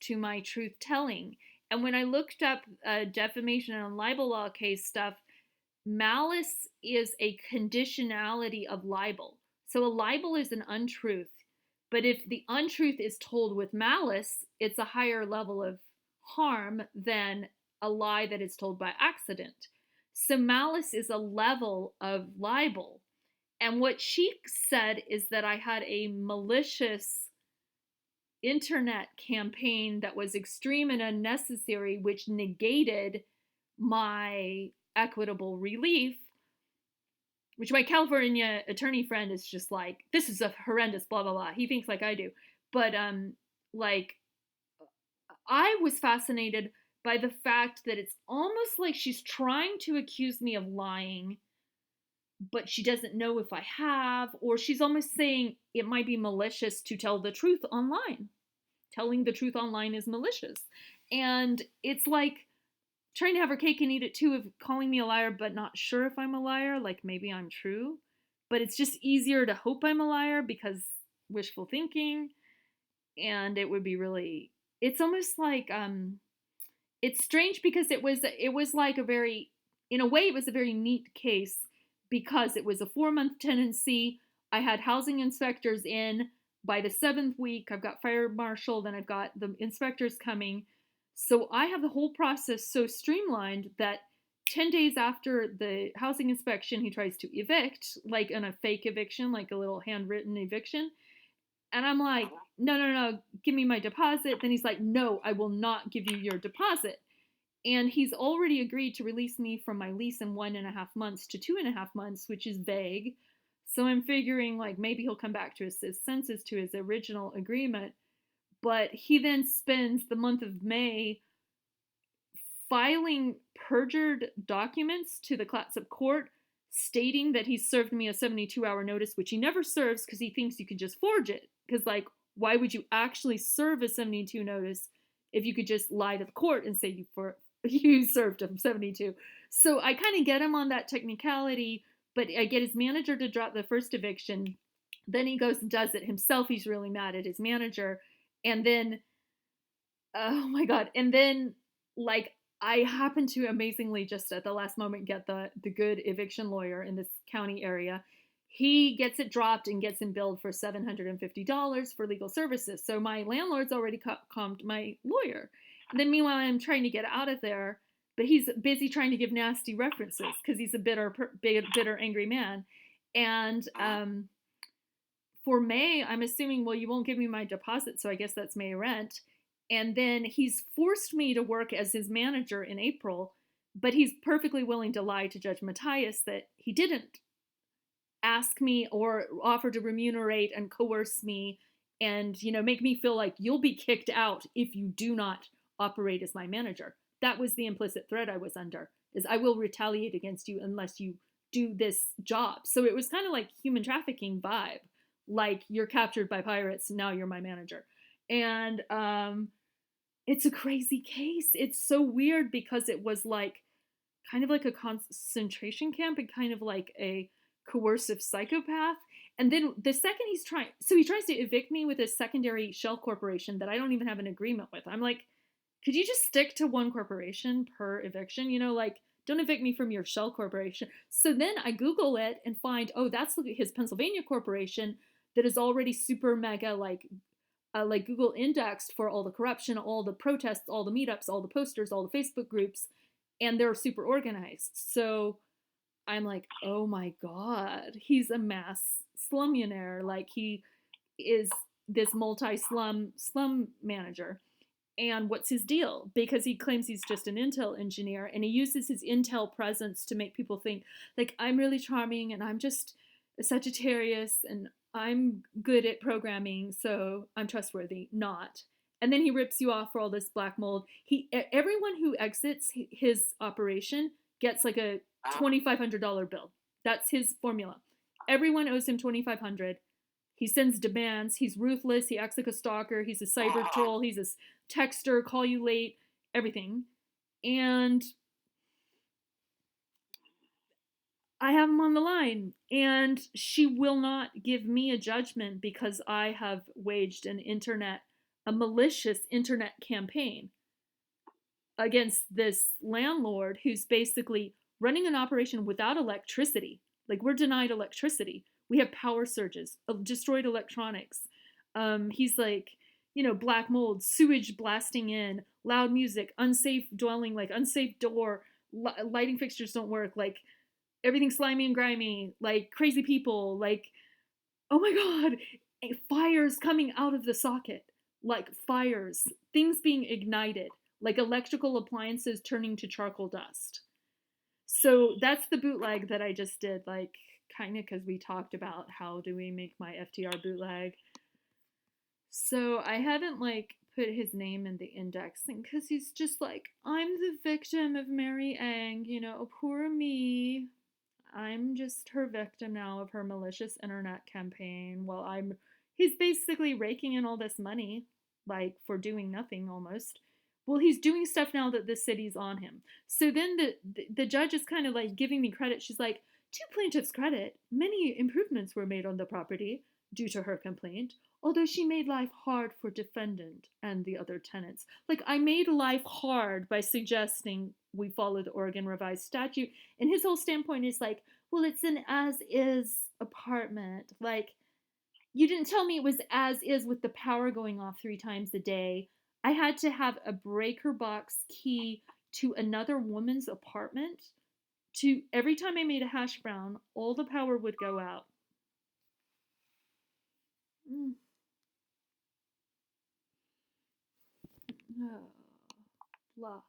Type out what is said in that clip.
to my truth telling. And when I looked up defamation and libel law case stuff, malice is a conditionality of libel. So a libel is an untruth, but if the untruth is told with malice, it's a higher level of harm than a lie that is told by accident. So malice is a level of libel. And what she said is that I had a malicious internet campaign that was extreme and unnecessary, which negated my equitable relief, which my California attorney friend is just like, this is a horrendous, blah, blah, blah. He thinks like I do. But, like, I was fascinated by the fact that it's almost like she's trying to accuse me of lying, but she doesn't know if I have, or she's almost saying it might be malicious to tell the truth online. Telling the truth online is malicious. And it's like trying to have her cake and eat it too, of calling me a liar, but not sure if I'm a liar. Like maybe I'm true. But it's just easier to hope I'm a liar because wishful thinking. And it would be really, it's almost like, it's strange because it was like a very, in a way, it was a very neat case because it was a 4-month tenancy. I had housing inspectors in. By the 7th week, I've got fire marshal, then I've got the inspectors coming. So I have the whole process so streamlined that 10 days after the housing inspection, he tries to evict, like in a fake eviction, like a little handwritten eviction. And I'm like, no, no, no, give me my deposit. Then he's like, no, I will not give you your deposit. And he's already agreed to release me from my lease in 1.5 months to 2.5 months, which is vague. So I'm figuring like maybe he'll come back to his senses to his original agreement. But he then spends the month of May filing perjured documents to the Clatsop court stating that he served me a 72-hour notice, which he never serves because he thinks you could just forge it. Because, like, why would you actually serve a 72 notice if you could just lie to the court and say you served him 72? So I kind of get him on that technicality, but I get his manager to drop the first eviction. Then he goes and does it himself. He's really mad at his manager. And then, oh my God. And then, like, I happen to amazingly just at the last moment get the good eviction lawyer in this county area. He gets it dropped and gets him billed for $750 for legal services. So my landlord's already calmed my lawyer. And then meanwhile, I'm trying to get out of there, but he's busy trying to give nasty references because he's a bitter, angry man. And for May, I'm assuming, well, you won't give me my deposit, so I guess that's May rent. And then he's forced me to work as his manager in April, but he's perfectly willing to lie to Judge Matthias that he didn't ask me or offer to remunerate and coerce me and, make me feel like you'll be kicked out if you do not operate as my manager. That was the implicit threat I was under, is I will retaliate against you unless you do this job. So it was kind of like human trafficking vibe, like you're captured by pirates, now you're my manager. And it's a crazy case. It's so weird because it was like kind of like a concentration camp and kind of like a coercive psychopath. And then the second he tries to evict me with a secondary shell corporation that I don't even have an agreement with. I'm like, could you just stick to one corporation per eviction? Like, don't evict me from your shell corporation. So then I Google it and find, oh, that's his Pennsylvania corporation that is already super mega like Google indexed for all the corruption, all the protests, all the meetups, all the posters, all the Facebook groups, and they're super organized. So I'm like, oh my God, he's a mass slumionaire. Like he is this slum manager. And what's his deal? Because he claims he's just an Intel engineer and he uses his Intel presence to make people think like I'm really charming and I'm just a Sagittarius and I'm good at programming, so I'm trustworthy. Not. And then he rips you off for all this black mold. Everyone who exits his operation gets like a $2,500 bill. That's his formula. Everyone owes him $2,500. He sends demands. He's ruthless. He acts like a stalker. He's a cyber troll. He's a texter, call you late, everything. And I have him on the line, and she will not give me a judgment because I have waged an internet a malicious internet campaign against this landlord who's basically running an operation without electricity. Like, we're denied electricity. We have power surges, destroyed electronics. He's like, black mold, sewage blasting in, loud music, unsafe dwelling, like unsafe door, lighting fixtures don't work, like everything's slimy and grimy, like crazy people, like, oh my god, fires coming out of the socket, like fires, things being ignited, like electrical appliances turning to charcoal dust. So that's the bootleg that I just did, like, kind of because we talked about how do we make my FTR bootleg. So I haven't, like, put his name in the indexing because he's just like, I'm the victim of Mary Ang, poor me. I'm just her victim now of her malicious internet campaign. Well, he's basically raking in all this money, like, for doing nothing almost. Well, he's doing stuff now that the city's on him. So then the judge is kind of like giving me credit. She's like, to plaintiff's credit, many improvements were made on the property due to her complaint, although she made life hard for defendant and the other tenants. Like, I made life hard by suggesting we follow the Oregon Revised Statute. And his whole standpoint is like, well, it's an as-is apartment. Like, you didn't tell me it was as-is with the power going off 3 times a day. I had to have a breaker box key to another woman's apartment. To every time I made a hash brown, all the power would go out. Mm. Oh, blah.